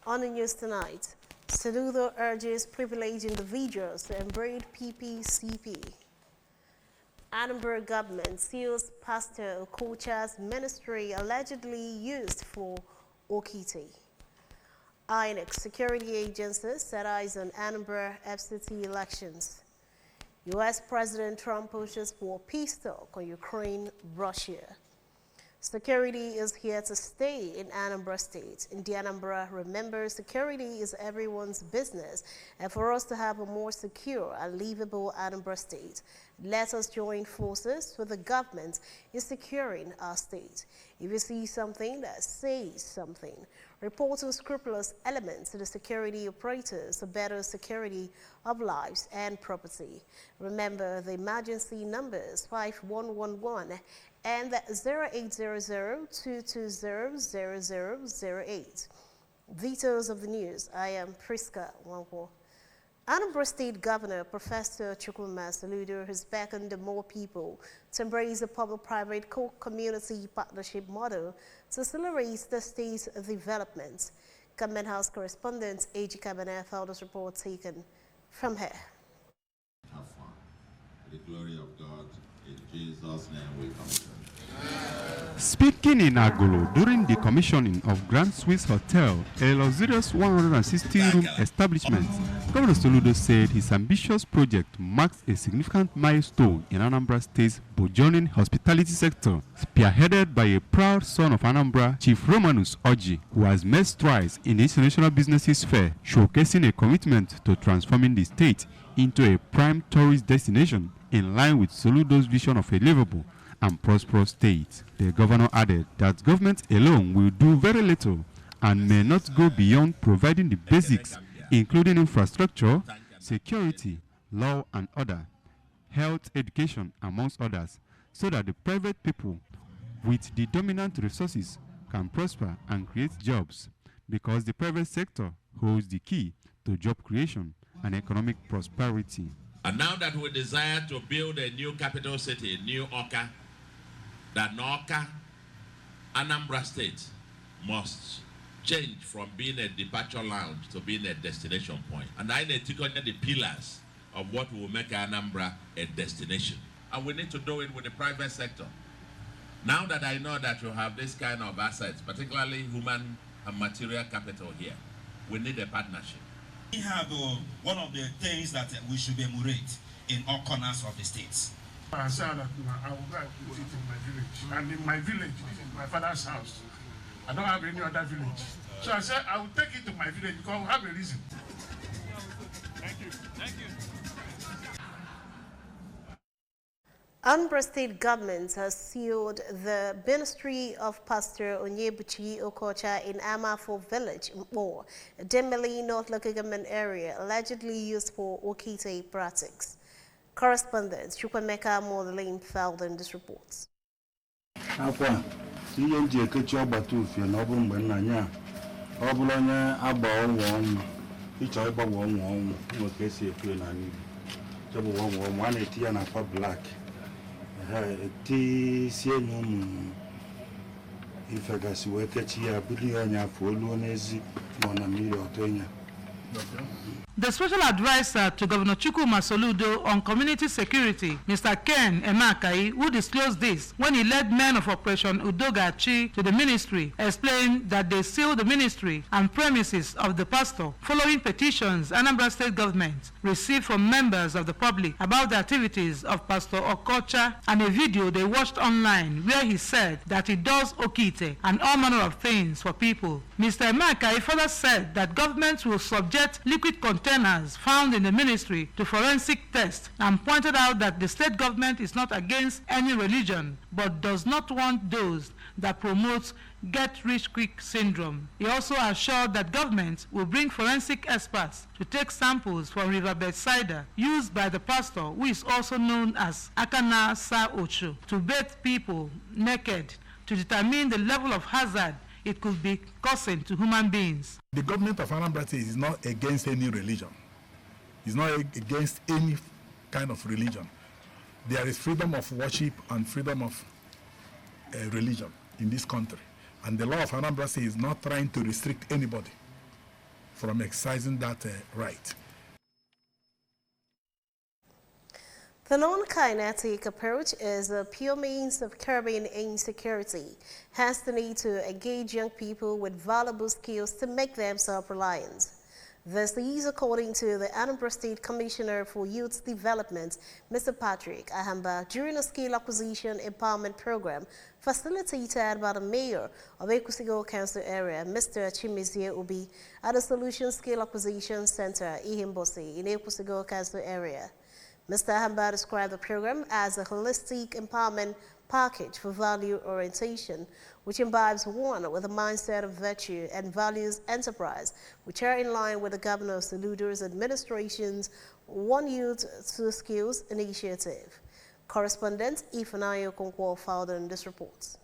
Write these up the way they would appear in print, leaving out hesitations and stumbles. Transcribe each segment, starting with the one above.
On the news tonight, Saludo urges privileged individuals to embrace PPCP. Anambra government seals Pastor Okocha's ministry allegedly used for Okite. INEC security agencies set eyes on Anambra FCT elections. U.S. President Trump pushes for peace talk on Ukraine, Russia. Security is here to stay in Anambra State. In the Anambra, remember, security is everyone's business, and for us to have a more secure and livable Anambra State, let us join forces with the government in securing our state. If you see something that says something, report unscrupulous elements to the security operators for better security of lives and property. Remember the emergency numbers 5111 and 0800-220-0008. Details of the news. I am Priska Wanko. Anambra State Governor Professor Chukwuma Soludo has beckoned more people to embrace a public-private co-community partnership model to accelerate the state's development. Government House correspondent A.G. Cabernet filed this report taken from here. Have fun. The glory of God, in Jesus' name we come. Speaking in Agolo during the commissioning of Grand Swiss Hotel, a luxurious 160-room establishment, Governor Soludo said his ambitious project marks a significant milestone in Anambra State's burgeoning hospitality sector, spearheaded by a proud son of Anambra, Chief Romanus Oji, who has made strides in the international business fair, showcasing a commitment to transforming the state into a prime tourist destination in line with Soludo's vision of a livable and prosperous state. The governor added that government alone will do very little and may not go beyond providing the basics, including infrastructure, security, law and order, health, education, amongst others, so that the private people with the dominant resources can prosper and create jobs, because the private sector holds the key to job creation and economic prosperity. And now that we desire to build a new capital city, New Awka, that Awka, Anambra State must change from being a departure lounge to being a destination point. And I need to connect the pillars of what will make Anambra a destination. And we need to do it with the private sector. Now that I know that you have this kind of assets, particularly human and material capital here, we need a partnership. We have one of the things that we should emulate in all corners of the states. I said that I will go and put it in my village. And in my village, this is my father's house. I don't have any other village. So I said I will take it to my village because we have a reason. Thank you. Thank you. Anambra State government has sealed the ministry of Pastor Onyebuchi Okocha in Amafo village, or Dembele North Local Government area, allegedly used for Okite practice. Correspondent Chukwemeka Modeling filed in this report. The special advisor to Governor Chukwuma Soludo on community security, Mr. Ken Emakai, who disclosed this when he led men of Operation Udogachi to the ministry, explained that they sealed the ministry and premises of the pastor following petitions Anambra State government received from members of the public about the activities of Pastor Okocha and a video they watched online where he said that he does okite and all manner of things for people. Mr. Emakai further said that government will subject liquid containers found in the ministry to forensic tests and pointed out that the state government is not against any religion but does not want those that promote get-rich-quick syndrome. He also assured that government will bring forensic experts to take samples from riverbed cider used by the pastor, who is also known as Akana Sa Ocho, to bathe people naked to determine the level of hazard it could be causing to human beings. The government of Anambra State is not against any religion. It's not against any kind of religion. There is freedom of worship and freedom of religion in this country. And the law of Anambra State is not trying to restrict anybody. from exercising that right. The non-kinetic approach is a pure means of curbing insecurity, hence the need to engage young people with valuable skills to make them self-reliant. This is according to the Anambra State Commissioner for Youth Development, Mr. Patrick Ahamba, during a skill acquisition empowerment program facilitated by the Mayor of Ekusigo Council Area, Mr. Chimizie Obi, at the Solution Skill Acquisition Center, Ihimbosi, in Ekusigo Council Area. Mr. Ahamba described the program as a holistic empowerment package for value orientation, which imbibes one with a mindset of virtue and values enterprise, which are in line with the Governor of Saludo's administration's One Youth, Two Skills initiative. Correspondent Ifanayo Konkwo filed in this report.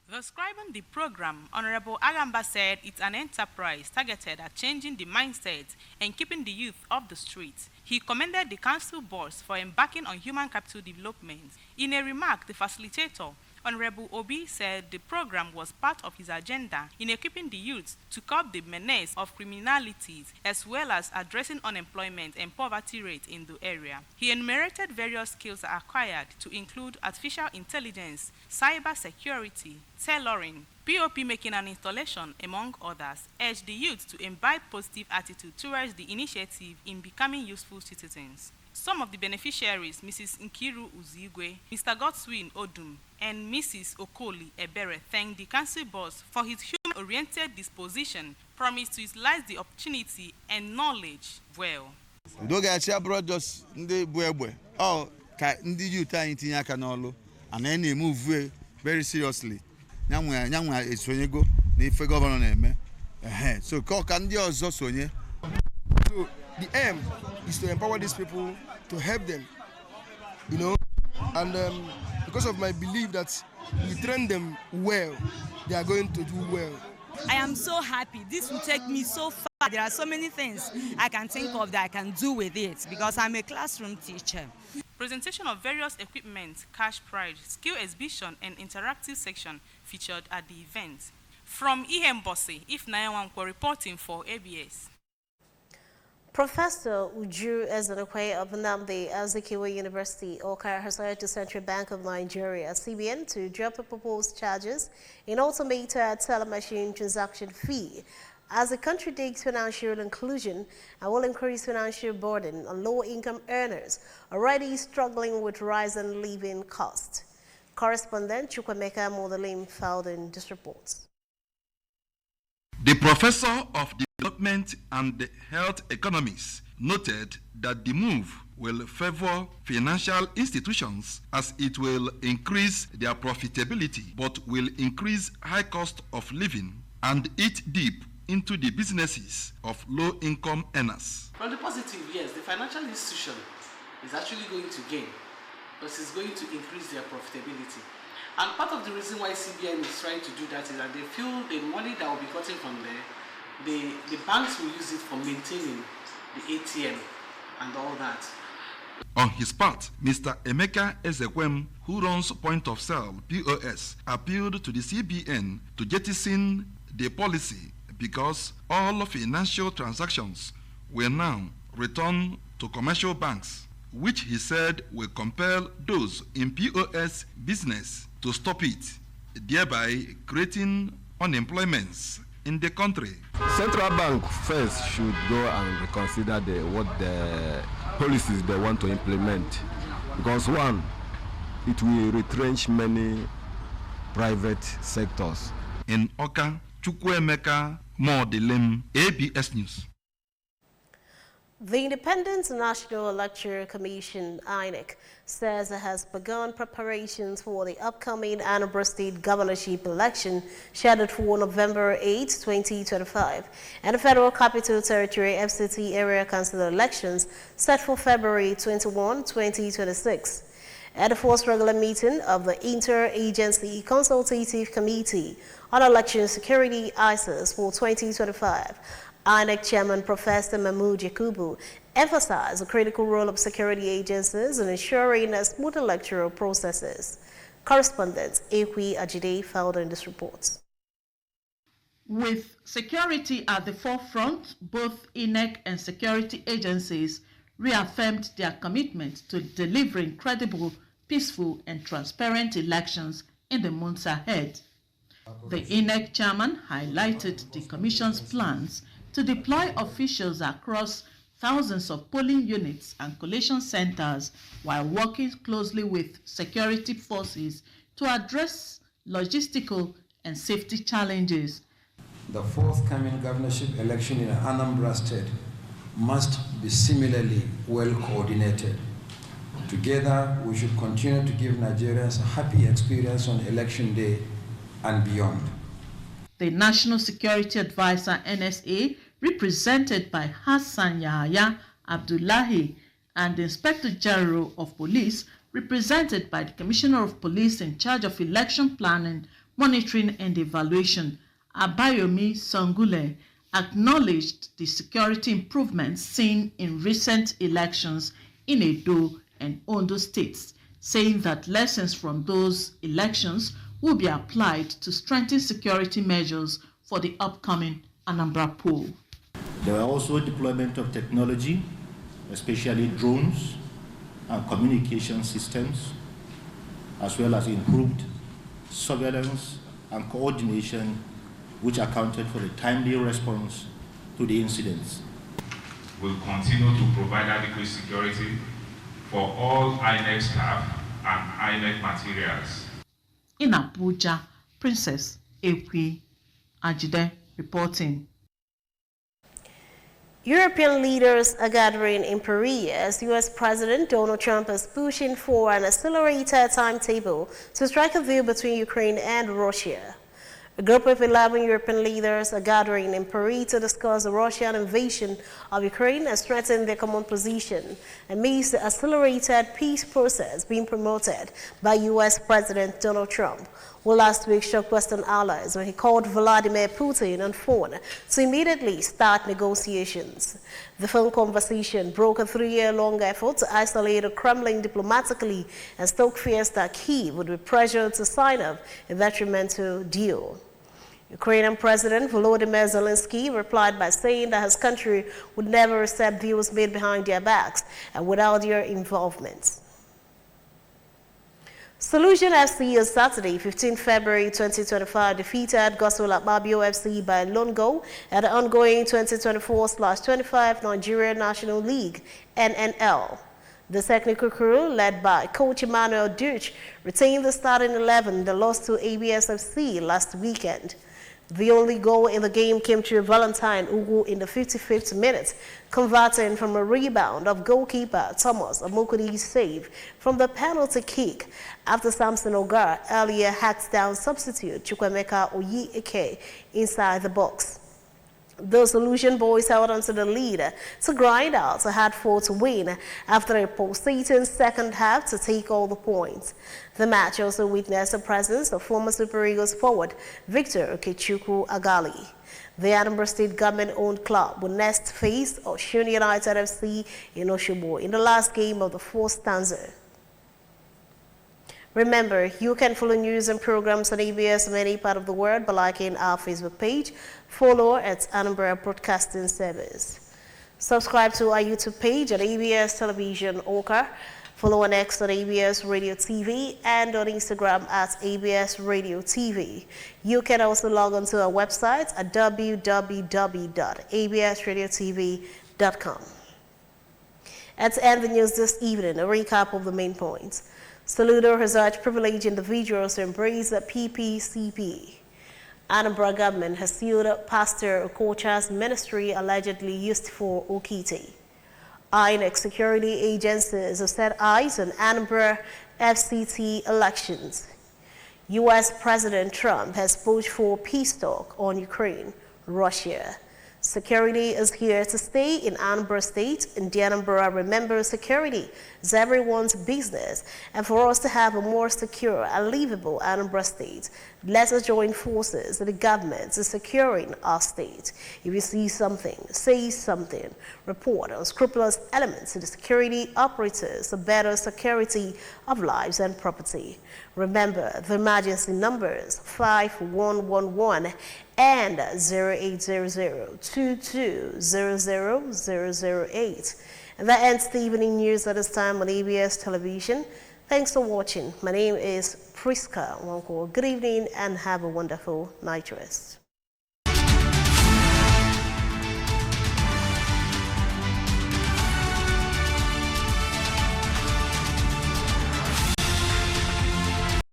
Describing the program, Honorable Agamba said it's an enterprise targeted at changing the mindset and keeping the youth off the streets. He commended the council boards for embarking on human capital development. In a remark, the facilitator, Honorable Obi, said the program was part of his agenda in equipping the youth to curb the menace of criminalities as well as addressing unemployment and poverty rate in the area. He enumerated various skills acquired to include artificial intelligence, cyber security, tailoring, POP making and installation, among others, urged the youth to imbibe positive attitude towards the initiative in becoming useful citizens. Some of the beneficiaries, Mrs. Nkiru Uzigwe, Mr. Godswin Odum, and Mrs. Okoli Ebere, thanked the council boss for his human-oriented disposition, promised to utilize the opportunity and knowledge well. Udogachi brought us ndị bu egbe. Oh, ka ndị youth anyị tinye aka n'ọlụ, and then move very seriously. Nyanwa esonyego na ife gọvanọ na-eme. So ka ndị ọzọ sonye. So the aim is to empower these people, to help them, you know, and because of my belief that we train them well, they are going to do well. I am so happy. This will take me so far. There are so many things I can think of that I can do with it because I'm a classroom teacher. Presentation of various equipment, cash prize, skill exhibition, and interactive section featured at the event. From Ihembosi, Ifnayawankwo reporting for ABS. Professor Uju Ezenokwe of Nnamdi Azikiwe University, Awka, has urged the Central Bank of Nigeria, CBN, to drop the proposed charges in automated telemachine transaction fee as it contradicts financial inclusion and will increase financial burden on low-income earners already struggling with rising living costs. Correspondent Chukwemeka Modelim filed in this report. The professor of development and health economics noted that the move will favor financial institutions as it will increase their profitability but will increase high cost of living and eat deep into the businesses of low-income earners. From the positive, yes, the financial institution is actually going to gain because it's going to increase their profitability. And part of the reason why CBN is trying to do that is that they feel the money that will be gotten from there, the banks will use it for maintaining the ATM and all that. On his part, Mr. Emeka Ezekwem, who runs Point of Sale POS, appealed to the CBN to jettison the policy because all financial transactions will now return to commercial banks, which he said will compel those in POS business to stop it, thereby creating unemployment in the country. Central Bank first should go and reconsider what the policies they want to implement, because one, it will retrench many private sectors. In Awka, Chukwuemeka Modelim, ABS News. The Independent National Electoral Commission, INEC, says it has begun preparations for the upcoming Anambra State governorship election scheduled for November 8, 2025, and the Federal Capital Territory FCT Area Council elections set for February 21, 2026. At the first regular meeting of the Interagency Consultative Committee on Election Security ISIS for 2025, INEC Chairman Professor Mahmoud Yakubu emphasized the critical role of security agencies in ensuring a smooth electoral processes. Correspondent Ekwi Ajide filed in this report. With security at the forefront, both INEC and security agencies reaffirmed their commitment to delivering credible, peaceful, and transparent elections in the months ahead. The INEC chairman highlighted the Commission's plans to deploy officials across thousands of polling units and collation centers while working closely with security forces to address logistical and safety challenges. The forthcoming governorship election in Anambra State must be similarly well coordinated. Together, we should continue to give Nigerians a happy experience on election day and beyond. The National Security Advisor NSA, represented by Hassan Yahya Abdullahi, and the Inspector General of Police, represented by the Commissioner of Police in charge of election planning, monitoring and evaluation, Abayomi Sangule, acknowledged the security improvements seen in recent elections in Edo and Ondo states, saying that lessons from those elections will be applied to strengthen security measures for the upcoming Anambra poll. There were also deployment of technology, especially drones and communication systems, as well as improved surveillance and coordination, which accounted for the timely response to the incidents. We'll continue to provide adequate security for all INEC staff and INEC materials. In Abuja, Princess Ekwi Ajide reporting. European leaders are gathering in Paris as U.S. President Donald Trump is pushing for an accelerated timetable to strike a deal between Ukraine and Russia. A group of 11 European leaders are gathering in Paris to discuss the Russian invasion of Ukraine and strengthen their common position amidst the accelerated peace process being promoted by U.S. President Donald Trump, who last week shocked Western allies when he called Vladimir Putin on phone to immediately start negotiations. The phone conversation broke a 3-year-long effort to isolate the Kremlin diplomatically and stoke fears that Kyiv would be pressured to sign up a detrimental deal. Ukrainian President Volodymyr Zelensky replied by saying that his country would never accept deals made behind their backs and without their involvement. Solution FC on Saturday, 15 February 2025, defeated Gospel Akpabio FC by a lone goal at the ongoing 2024/25 Nigeria National League, NNL. The technical crew, led by coach Emmanuel Duch, retained the starting 11 that lost to ABSFC last weekend. The only goal in the game came through Valentine Ugu in the 55th minute, converting from a rebound of goalkeeper Thomas Amokudi's save from the penalty kick after Samson Ogar earlier hacked down substitute Chukwemeka Oyieke inside the box. The Solution boys held onto the lead to grind out a hard-fought win after a pulsating second half to take all the points. The match also witnessed the presence of former Super Eagles forward Victor Okechukwu Agali. The Anambra State government-owned club will next face Osun United FC in Osogbo in the last game of the fourth stanza. Remember, you can follow news and programs on ABS in any part of the world by liking our Facebook page. Follow at Anambra Broadcasting Service. Subscribe to our YouTube page at ABS Television Oka. Follow on X at ABS Radio TV and on Instagram at ABS Radio TV. You can also log on to our website at www.absradiotv.com. At the end of the news this evening, a recap of the main points. Saludo has urged privileged individuals to embrace the PPCP. Anambra government has sealed up Pastor Okocha's ministry allegedly used for Okiti. INEC security agencies have set eyes on Anambra FCT elections. U.S. President Trump has pushed for peace talk on Ukraine, Russia. Security is here to stay in Anambra State, and the Anambra remembers security is everyone's business, and for us to have a more secure and livable Anambra State, let us join forces with the government in securing our state. If you see something, say something. Report on scrupulous elements in the security operators for better security of lives and property. Remember the emergency numbers 5111 and 0800-2200-008. And that ends the evening news at this time on ABS Television. Thanks for watching. My name is Priska Wanko. Good evening and have a wonderful night rest.